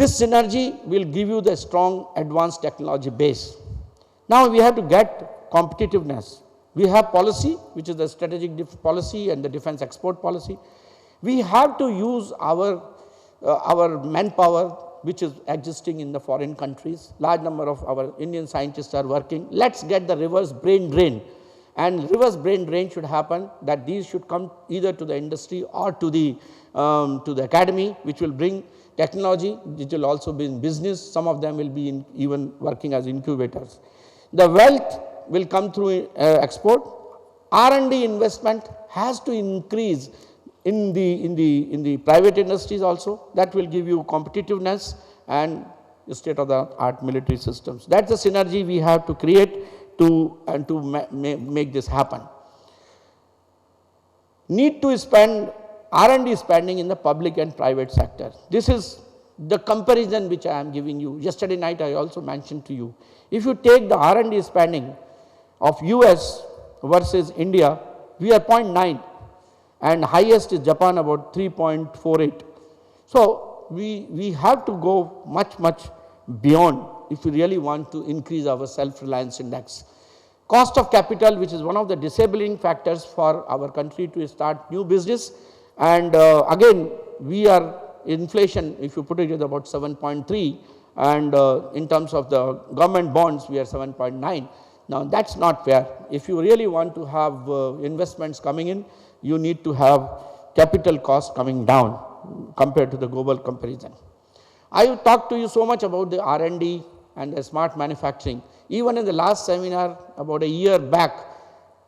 This synergy will give you the strong advanced technology base. Now we have to get competitiveness. We have policy, which is the strategic policy and the defense export policy. We have to use our manpower, which is existing in the foreign countries. Large number of our Indian scientists are working. Let's get the reverse brain drain. And reverse brain drain should happen, that these should come either to the industry or to the academy, which will bring technology, which will also be in business. Some of them will be even working as incubators. The wealth will come through export. R&D investment has to increase in the private industries also. That will give you competitiveness and state of the art military systems. That's the synergy we have to create to make this happen. Need to spend R&D spending in the public and private sector. This is the comparison which I am giving you. Yesterday night I also mentioned to you. If you take the R&D spending of US versus India, we are 0.9 and highest is Japan about 3.48. So we have to go much beyond if we really want to increase our self-reliance index. Cost of capital, which is one of the disabling factors for our country to start new business, and again we are inflation, if you put it, is about 7.3, and in terms of the government bonds we are 7.9. Now that's not fair. If you really want to have investments coming in, you need to have capital cost coming down compared to the global comparison. I have talked to you so much about the R&D and the smart manufacturing. Even in the last seminar about a year back,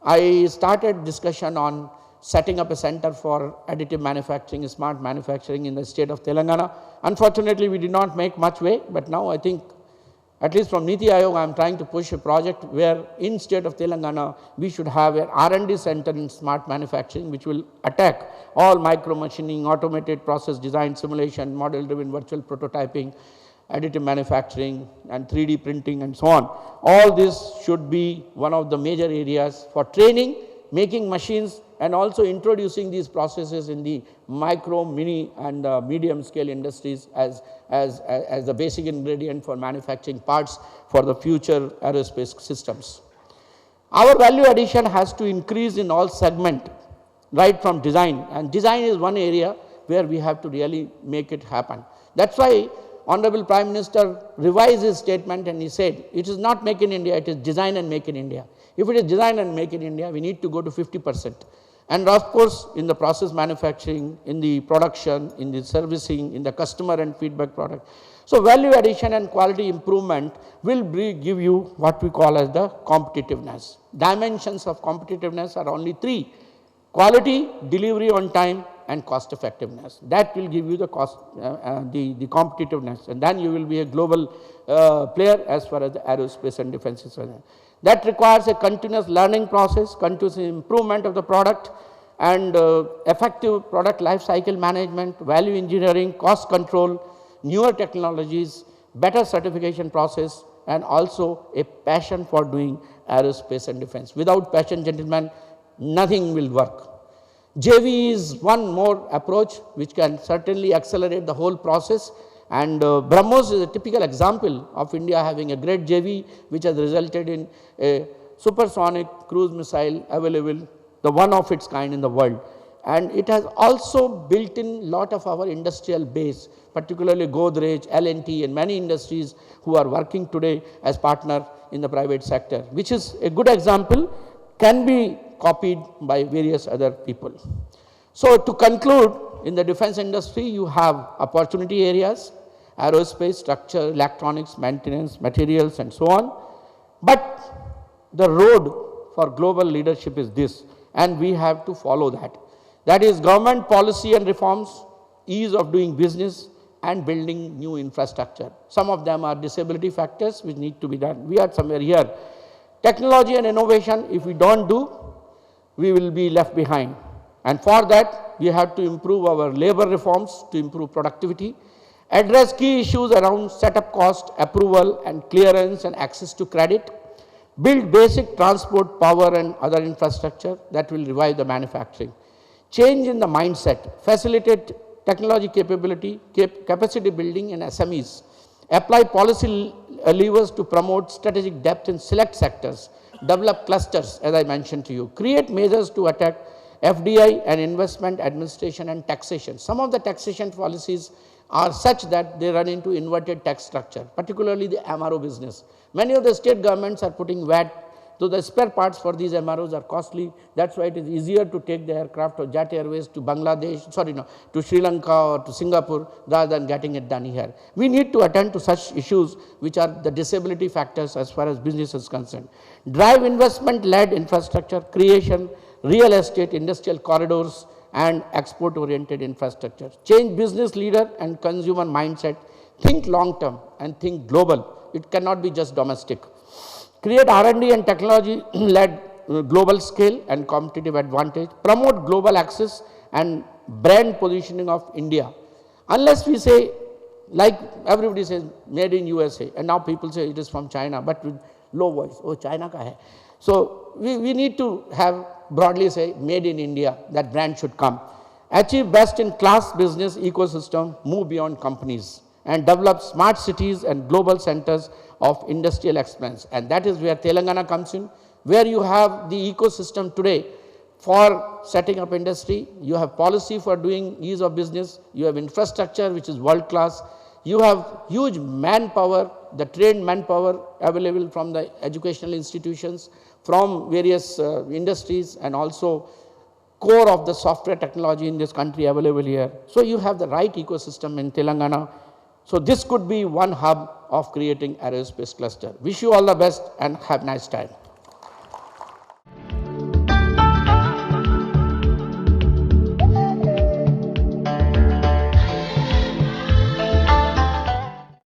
I started discussion on setting up a center for additive manufacturing, smart manufacturing in the state of Telangana. Unfortunately, we did not make much way, but now I think at least from Niti Aayog, I am trying to push a project where in state of Telangana, we should have an R&D center in smart manufacturing, which will attack all micro machining, automated process design, simulation, model driven virtual prototyping, additive manufacturing and 3D printing and so on. All this should be one of the major areas for training, making machines, and also introducing these processes in the micro, mini and medium scale industries as the basic ingredient for manufacturing parts for the future aerospace systems. Our value addition has to increase in all segment, right from design, and design is one area where we have to really make it happen. That's why Honorable Prime Minister revised his statement and he said, it is not make in India, it is design and make in India. If it is design and make in India, we need to go to 50%. And of course, in the process manufacturing, in the production, in the servicing, in the customer and feedback product. So value addition and quality improvement will give you what we call as the competitiveness. Dimensions of competitiveness are only three: quality, delivery on time, and cost effectiveness. That will give you the cost, the competitiveness, and then you will be a global player as far as the aerospace and defense is concerned. That requires a continuous learning process, continuous improvement of the product, and effective product life cycle management, value engineering, cost control, newer technologies, better certification process, and also a passion for doing aerospace and defense. Without passion, gentlemen, nothing will work. JV is one more approach which can certainly accelerate the whole process, and BrahMos is a typical example of India having a great JV which has resulted in a supersonic cruise missile available, the one of its kind in the world. And it has also built in lot of our industrial base, particularly Godrej, L&T and many industries who are working today as partner in the private sector, which is a good example, can be copied by various other people. So to conclude, in the defense industry you have opportunity areas, aerospace, structure, electronics, maintenance, materials and so on. But the road for global leadership is this, and we have to follow that. That is government policy and reforms, ease of doing business and building new infrastructure. Some of them are disability factors which need to be done. We are somewhere here. Technology and innovation, if we don't do, we will be left behind. And for that, we have to improve our labor reforms to improve productivity, address key issues around setup cost, approval and clearance and access to credit, build basic transport, power and other infrastructure that will revive the manufacturing. Change in the mindset, facilitate technology capability, capacity building in SMEs, apply policy levers to promote strategic depth in select sectors, develop clusters as I mentioned to you, create measures to attack FDI and investment administration and taxation. Some of the taxation policies are such that they run into inverted tax structure, particularly the MRO business. Many of the state governments are putting VAT, so the spare parts for these MROs are costly. That's why it is easier to take the aircraft or Jet Airways to Bangladesh, to Sri Lanka or to Singapore rather than getting it done here. We need to attend to such issues which are the disability factors as far as business is concerned. Drive investment-led infrastructure creation, real estate, industrial corridors and export-oriented infrastructure. Change business leader and consumer mindset. Think long-term and think global. It cannot be just domestic. Create R&D and technology-led global scale and competitive advantage. Promote global access and brand positioning of India. Unless we say, like everybody says, made in USA, and now people say it is from China, but with low voice, oh, China ka hai. So we need to have broadly say made in India, that brand should come. Achieve best in class business ecosystem, move beyond companies and develop smart cities and global centers of industrial excellence. And that is where Telangana comes in, where you have the ecosystem today for setting up industry, you have policy for doing ease of business, you have infrastructure which is world class, you have huge manpower, the trained manpower available from the educational institutions, from various industries and also core of the software technology in this country available here. So you have the right ecosystem in Telangana. So this could be one hub of creating aerospace cluster. Wish you all the best and have a nice time.